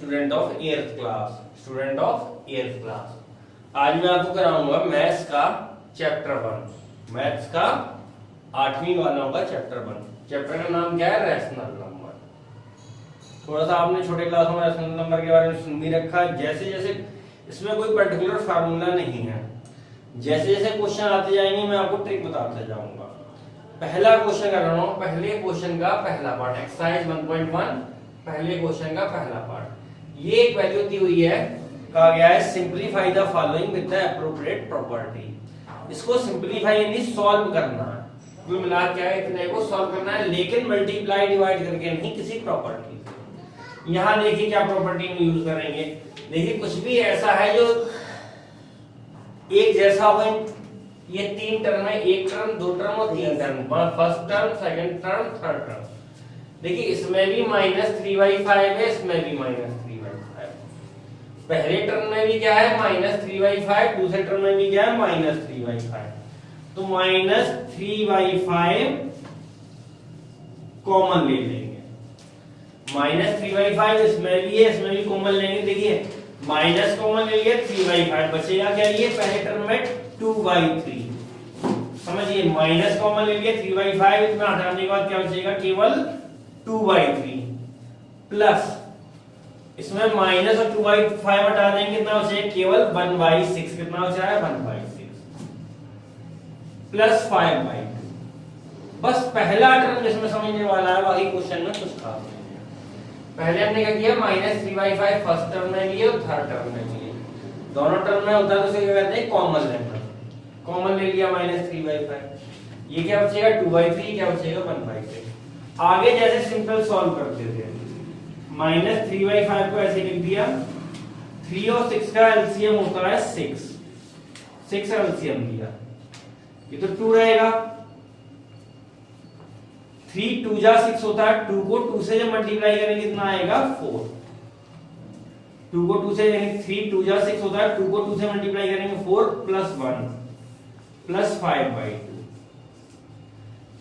Student of 8th class. Student of 8th class, आज मैं आपको कराऊंगा मैथ्स का चैप्टर 1। मैथ्स का 8वीं वालों का चैप्टर 1। चैप्टर का नाम क्या है? Rational number. थोड़ा सा आपने छोटे क्लास में रैशनल नंबर के बारे में सुन भी रखा है। जैसे जैसे इसमें कोई पर्टिकुलर फार्मूला नहीं है, जैसे जैसे क्वेश्चन आते जाएंगे मैं आपको ट्रिक बताते जाऊंगा। पहला क्वेश्चन कर रहा हूं, पहले क्वेश्चन का पहला पार्ट, एक्सरसाइज 1.1, पहले क्वेश्चन का पहला पार्ट। ये एक वैल्यू दी हुई है, कहा गया है simplify the following with the appropriate property. इसको सिंपलीफाई यानी सॉल्व करना है। कुल मिला क्या है, इतने को सॉल्व करना है, लेकिन मल्टीप्लाई डिवाइड करके नहीं, किसी प्रॉपर्टी से। यहां देखिए क्या प्रॉपर्टी में यूज करेंगे। देखिए कुछ भी ऐसा है जो एक जैसा हो। ये 3 टर्म है, एक टर्म, 2 टर्म और 3 term. First term, second term, third term. देखिए इसमें भी -3/5 है, इसमें भी -3/5। पहले टर्म में भी क्या है? -3/5, दूसरे टर्म में भी क्या है? -3/5। तो -3/5 कॉमन ले लेंगे। -3/5 इसमें भी है, इसमें भी कॉमन लेंगे। देखिए माइनस कॉमन ले लिया, 3/5 बचेगा क्या? ये पहले टर्म में 2/3। समझिए माइनस कॉमन ले लिया, 3/5 इसमें हटाने के बाद क्या बचेगा? केवल 2/3 प्लस इसमें माइनस और 2/5 हटा देंगे, कितना बचेगा? केवल 1/6। कितना बचा है? 1/6 प्लस 5/2। बस पहला टर्म जिसमें समझने वाला है, बाकी क्वेश्चन में कुछ खास नहीं है। पहले हमने क्या किया? -3/5 फर्स्ट टर्म में लिए और थर्ड टर्म में लिए। दोनों टर्म में होता है तो उसे क्या कहते हैं? कॉमन लेना। कॉमन ले लिया -3/5। ये क्या बचेगा? 2/3। क्या बचेगा? 1/6। आगे जैसे सिंपल सॉल्व करते थे, -3/5 को ऐसे लिख दिया। 3 और 6 का एलसीएम होता है 6। 6 एलसीएम दिया, ये तो 2 रहेगा। 3 2 जा 6 होता है। 2 को 2 से जब मल्टीप्लाई करेंगे कितना आएगा? 4। 2 को 2 से, यानी 3 2 जा 6 होता है। 2 को 2 से मल्टीप्लाई करेंगे 4 प्लस 1 प्लस 5/2।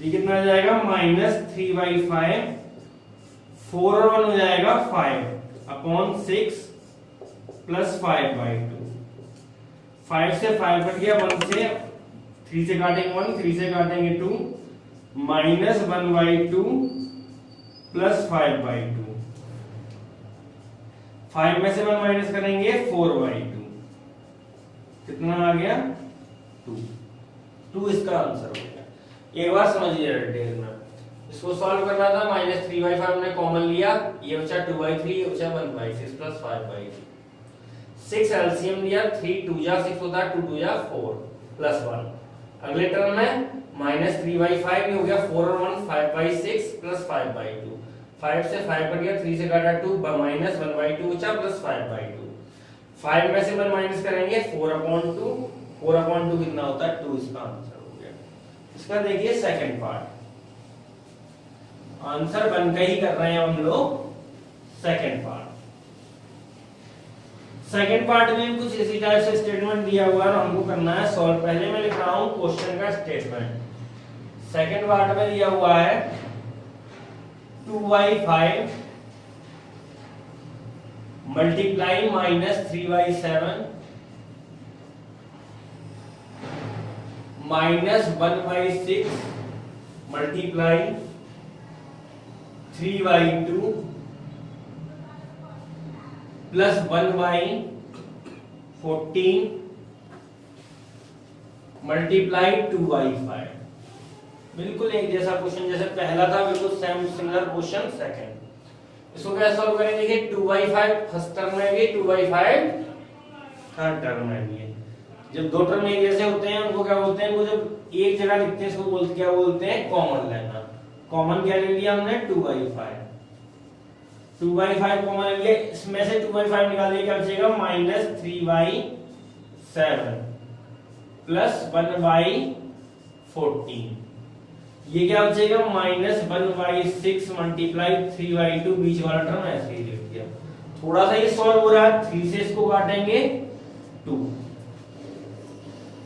ये कितना आ जाएगा? -3/5। 4 और 1 हो जाएगा 5/6 प्लस 5/2। 5 से 5 कट गया, 1 से 3 से काटेंगे 1, 3 से काटेंगे 2, -1/2 प्लस 5/2। 5 में से 1 माइनस करेंगे 4/2। कितना आ गया? 2 इसका आंसर हो गया। एक बार समझिए डिटेल में। इसको सॉल्व करना था, -3/5 हमने कॉमन लिया, ये बचा 2/3, ये बचा 1/6 प्लस 5/2। 6 एलसीएम लिया, 3 2 जा 6 होता है, 2 2 जा 4 प्लस 1। अगले टर्म में -3/5 हो गया, 4 और 1 5/6 प्लस 5/2। 5 से 5 कट गया, 3 से काटा 2, -1/2 बचा प्लस 5/2। 5 में से 1 माइनस करेंगे 4/2। 4/2 कितना होता है? 2 इसका आंसर हो गया। इसका देखिए सेकंड पार्ट, आंसर बनकर ही कर रहे हैं हम लोग। सेकंड पार्ट, सेकंड पार्ट में कुछ इसी टाइप से स्टेटमेंट दिया हुआ है, हमको करना है सॉल्व। पहले मैं लिख रहा हूं क्वेश्चन का स्टेटमेंट। सेकंड पार्ट में दिया हुआ है 2/5 मल्टीप्लाई -3/7 -1/6 मल्टीप्लाई 3/2 प्लस 1/14 मल्टीप्लाई 2/5। बिल्कुल एक जैसा क्वेश्चन जैसे पहला था, बिल्कुल सेम सिमिलर क्वेश्चन सेकंड। इसको कैसे सॉल्व करेंगे? देखिए 2/5 फर्स्ट टर्म में भी, 2/5 थर्ड टर्म में भी है। जब दो टर्म एक जैसे होते हैं उनको क्या बोलते हैं? वो जब एक जगह लिखते हैं इसको बोलते क्या बोलते हैं? कॉमन लेना। कॉमन क्या ले लिया हमने? 2/5। 2/5 कॉमन ले लिया, इसमें से 2/5 निकाल दिया, क्या बचेगा? -3/7 प्लस 1/14। ये क्या बचेगा? -1/6 मल्टीप्लाई 3/2, बीच वाला टर्म ऐसे ही लिख दिया। थोड़ा सा ये सॉल्व हो रहा है, 3 से इसको काटेंगे 2,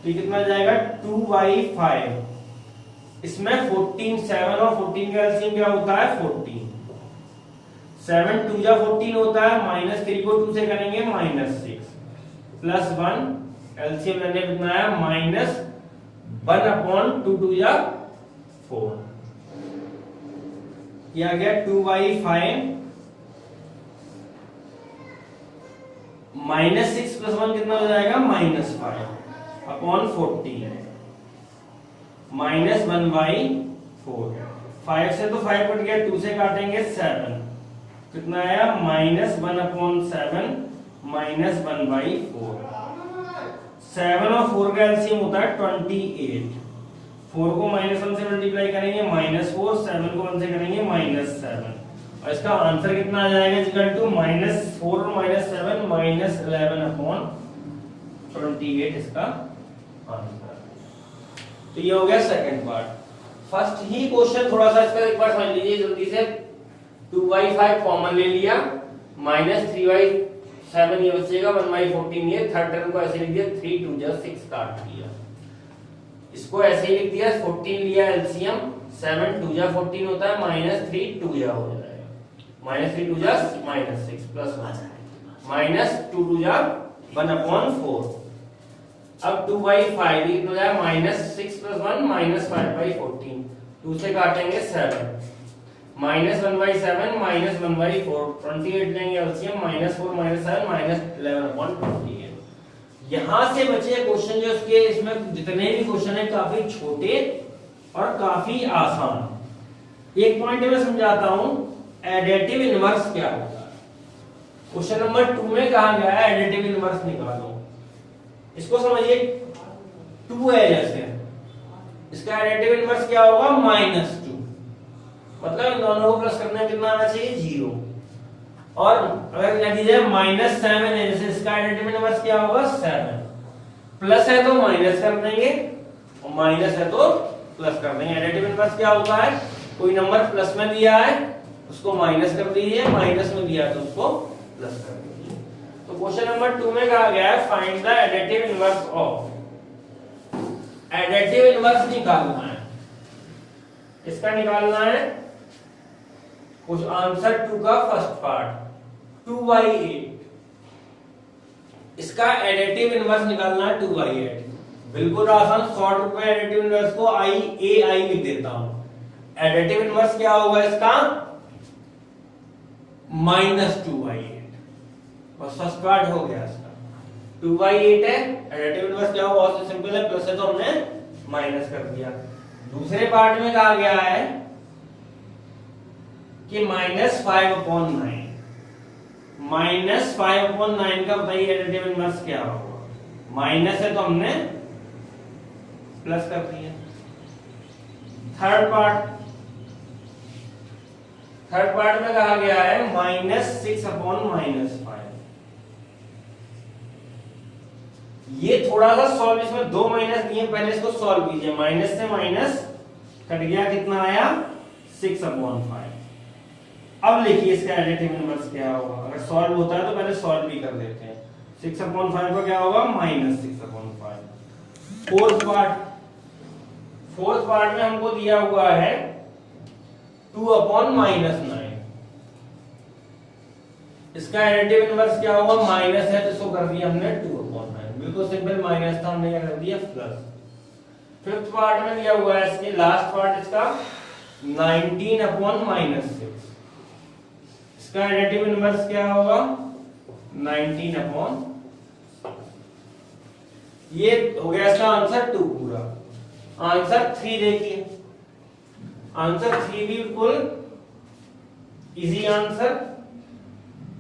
तो कितना जाएगा? 2/5। इसमें 14 7 और 14 का एलसीएम क्या होता है? 14। 7 2 जा 14 होता है, -3 को 2 से करेंगे -6 प्लस 1 एलसीएम मैंने बनाया -1/2 2 जा 4, ये आ गया 2/5 -6 + 1 कितना हो जाएगा -5/14 -1/4, 5 से तो 5 कट गया, 2 से काटेंगे 7 कितना आया -1/7 -1/4, 7 और 4 का एलसीएम होता है 28, 4 को -1 से मल्टीप्लाई करेंगे -4, 7 को 1 से करेंगे -7, और इसका आंसर कितना आ जाएगा इक्वल टू -4 और -7 -11/28 इसका आंसर। तो ये हो गया सेकंड पार्ट। फर्स्ट ही क्वेश्चन थोड़ा सा इसका एक बार समझ लीजिए जल्दी से। 2/5 कॉमन ले लिया, -3/7 ये बचेगा, 1/14 ये, थर्ड टर्म को ऐसे लिख दिया, 3 2 जा 6 काट दिया, इसको ऐसे ही लिख दिया, 14 लिया एलसीएम, 7 2 जा 14 होता है, -3 2 जा हो जाएगा, -3 2 जा -6 प्लस 1 -2 2 जा 1/4। अब 2/5 कितना हो जाएगा -6 + 1 -5/14, 2 से काटेंगे 7 -1/7 -1/4, 28 लेंगे एलसीएम, -4 -7 -11/28। यहां से बचे क्वेश्चन जो इसके, इसमें जितने भी क्वेश्चन है काफी छोटे और काफी आसान। एक पॉइंट में समझाता हूं, एडिटिव इनवर्स क्या होता है। क्वेश्चन नंबर 2 में कहा गया है एडिटिव इनवर्स निकालो। इसको समझिए, 2 है जैसे, इसका एडिटिव इनवर्स क्या होगा -2, मतलब इन दोनों को प्लस करने में कितना आना चाहिए 0, और अगर लिख दीजिए -7 है जैसे, इसका एडिटिव इनवर्स क्या होगा 7, प्लस है तो माइनस कर देंगे और माइनस है तो प्लस कर देंगे। एडिटिव इनवर्स क्या होता है, कोई नंबर प्लस में दिया है उसको माइनस कर दीजिए, माइनस में दिया है तो उसको प्लस कर दीजिए। तो क्वेश्चन नंबर 2 में कहा गया है find the additive inverse of, additive inverse निकालना है, इसका निकालना है कुछ आंसर 2 का फर्स्ट पार्ट 2/8, इसका एडिटिव इनवर्स निकालना है 2/8। बिल्कुल आसान, शॉर्ट रूप में एडिटिव इनवर्स को आई लिख देता हूं। एडिटिव इनवर्स क्या होगा इसका -2/8, बस फर्स्ट पार्ट हो गया इसका। 2/8 है, एडिटिव इनवर्स क्या होगा, बहुत सिंपल है, प्लस है तो हमने माइनस कर दिया। दूसरे पार्ट में कहा गया है कि -5/9, -5/9 का बताइए एडिटिव इनवर्स क्या होगा, माइनस है तो हमने प्लस कर दिया। थर्ड पार्ट में कहा गया है -6/-5, ये थोड़ा सा सॉल्व, इसमें 2 माइनस दिए, पहले इसको सॉल्व कीजिए, माइनस से माइनस कट गया, कितना आया 6/5। अब लिखिए इसका एडिटिव इनवर्स क्या होगा, अगर सॉल्व होता है तो पहले सॉल्व भी कर देते हैं। 6/5 का क्या होगा -6/5। फोर्थ पार्ट में हमको दिया हुआ है 2/-9, इसका एडिटिव इनवर्स क्या होगा, माइनस है तो इसको कर दिया हमने 2/9, बिल्कुल सिंपल, माइनस था हमने क्या कर दिया प्लस। फिफ्थ पार्ट में दिया हुआ है इसके लास्ट पार्ट इसका 19/-6, इसका एडिटिव इनवर्स क्या होगा 19/, ये हो गया इसका आंसर 2 पूरा। आंसर 3 देखिए, आंसर 3 भी बिल्कुल इजी आंसर।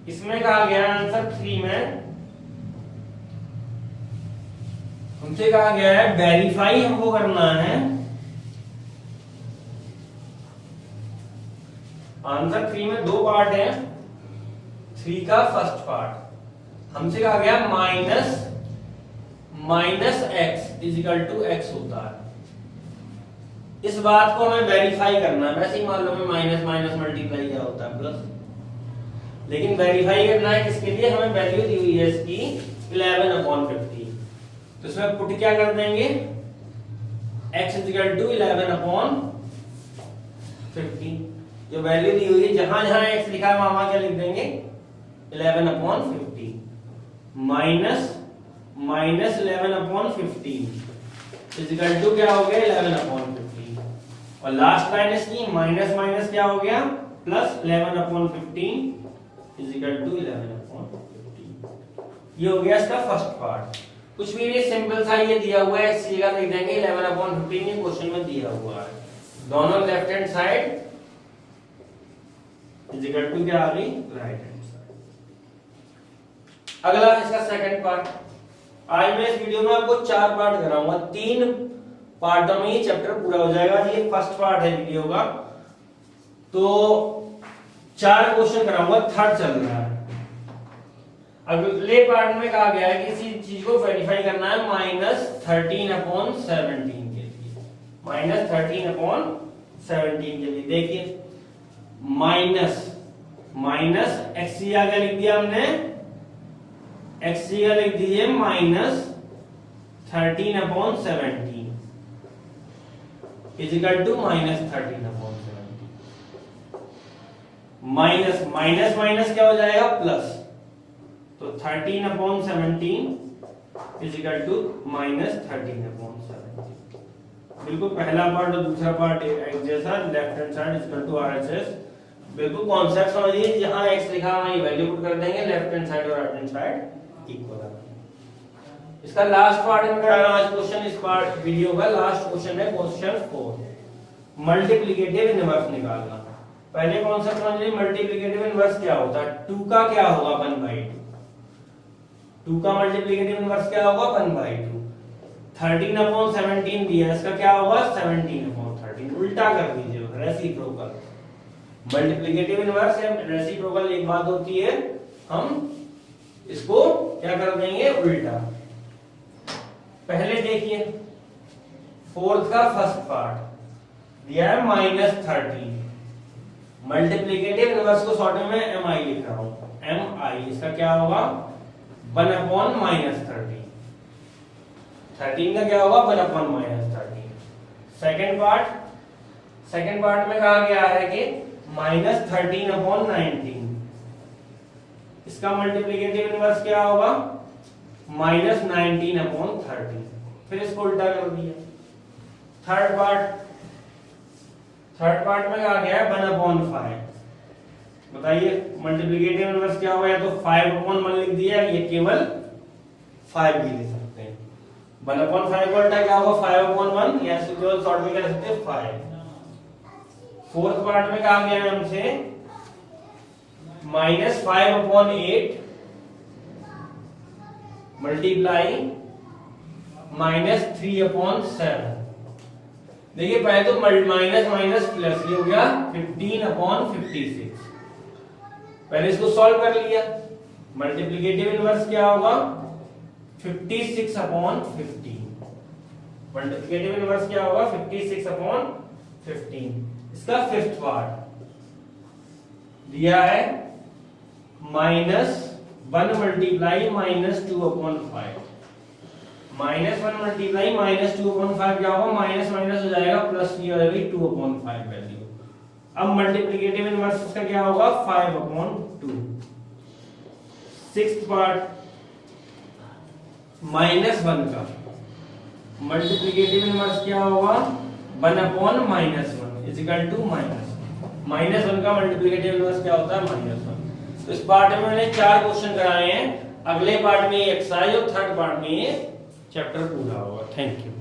इसमें कहा गया आंसर 3 में हमसे कहा गया है वेरीफाई हमको करना है। आंसर 3 में 2 पार्ट है, 3 का फर्स्ट पार्ट हमसे कहा गया -x = x होता है। इस बात को हमें वेरीफाई करना है, वैसे ही मान लो में माइनस माइनस मल्टीप्लाई क्या होता है प्लस, लेकिन वेरीफाई करना है किसके लिए, हमें वैल्यू दी हुई है इसकी 11/50, तो इसमें पुट क्या कर देंगे x = 11/50, जो वैल्यू दी हुई है जहां जहां x लिखा है वहां क्या लिख देंगे 11/15 माइनस 11/15 इजिकल टू क्या हो गया 11/15 और लास्ट लाइन इसकी माइनस माइनस क्या हो गया प्लस 11/15 इजिकल टू 11/15। ये हो गया इसका फर्स्ट पार्ट। कुछ भी नहीं, सिंपल सा ये दिया हुआ है, x की जगह लिख देंगे 11/15, ये क्वेश्चन में दिया हुआ है। दोनों left hand side equal to क्या आ गई राइट हैंड साइड। अगला इसका सेकंड पार्ट। आज मैं इस वीडियो में आपको 4 पार्ट कराऊंगा, 3 पार्टों में ये चैप्टर पूरा हो जाएगा। ये फर्स्ट पार्ट है वीडियो का, तो 4 क्वेश्चन कराऊंगा, थर्ड चल रहा है। अगले पार्ट में कहा गया है कि किसी चीज को वेरीफाई करना है -13/17 के लिए, -13/17 के लिए। देखिए माइनस x की जगह लिख दिया हमने, x की जगह लिख दीजिए -13/17 equal to -13/17। Minus minus minus क्या हो जाएगा प्लस, तो 13/17 इजिकल टू -13/17। बिल्कुल पहला पार्ट और दूसरा पार्ट एक जैसा, left hand side equal to RHS। बिल्कुल कॉन्सेप्ट समझिए, जहां x लिखा है वहां वैल्यू पुट कर देंगे, लेफ्ट हैंड साइड और राइट हैंड साइड इक्वल है। इसका लास्ट पार्ट में करा रहा हूं आज क्वेश्चन। इस पार्ट वीडियो का लास्ट क्वेश्चन है क्वेश्चन 4, मल्टीप्लिकेटिव इनवर्स निकालना। पहले कॉन्सेप्ट समझिए, मल्टीप्लिकेटिव इनवर्स क्या होता है। 2 का क्या होगा 1/2, 2 का मल्टीप्लिकेटिव इनवर्स क्या होगा 1/2। 13/17 दिया, इसका क्या होगा 17/13। उल्टा कर दीजिए, रेसिप्रोकल। मल्टीप्लिकेटिव इनवर्स है, रेसिप्रोकल एक बात होती है, हम इसको क्या कर देंगे उल्टा। पहले देखिए फोर्थ का फर्स्ट पार्ट दिया है -13। मल्टीप्लिकेटिव इनवर्स को शॉर्ट में mi लिख रहा हूं, mi। इसका क्या होगा 1/-13। 13 का क्या होगा 1/-13। सेकंड पार्ट में कहा गया है कि -13/19। इसका मल्टीप्लिकेटिव इनवर्स क्या होगा -19/13। फिर इसको उल्टा कर दिया। थर्ड पार्ट में कहा गया है 1/5। बताइए मल्टीप्लिकेटिव इनवर्स क्या होगा, या तो 5/1 लिख दिया, ये केवल 5 भी लिख सकते हैं। 1/5 का उल्टा क्या होगा 5/1, या इसको केवल शॉर्ट में कह सकते हैं 5। फोर्थ पार्ट में कहा गया है हमसे -5/8 मल्टीप्लाई -3/7। देखिए पहले तो माइनस माइनस प्लस, ये हो गया 15/56। पहले इसको सॉल्व कर लिया। मल्टीप्लिकेटिव इनवर्स क्या होगा 56/15। मल्टीप्लिकेटिव इनवर्स क्या होगा 56/15। इसका फिफ्थ पार्ट दिया है -1 मल्टीप्लाई -2/5। -1 मल्टीप्लाई -2/5 क्या होगा, माइनस माइनस हो जाएगा, प्लस की हो जाएगी 2/5 वैल्यू। अब मल्टीप्लिकेटिव इनवर्स इसका क्या होगा 5/2। सिक्स्थ पार्ट -1 का मल्टीप्लिकेटिव इनवर्स क्या होगा 1/-1 इजिकल टू -1 का मल्टीप्लिकेटिव इनवर्स क्या होता है -1। तो इस पार्ट में मैंने 4 क्वेश्चन कराए हैं। अगले पार्ट में ये एक्सरसाइज और थर्ड पार्ट में ये चैप्टर पूरा होगा। Thank you.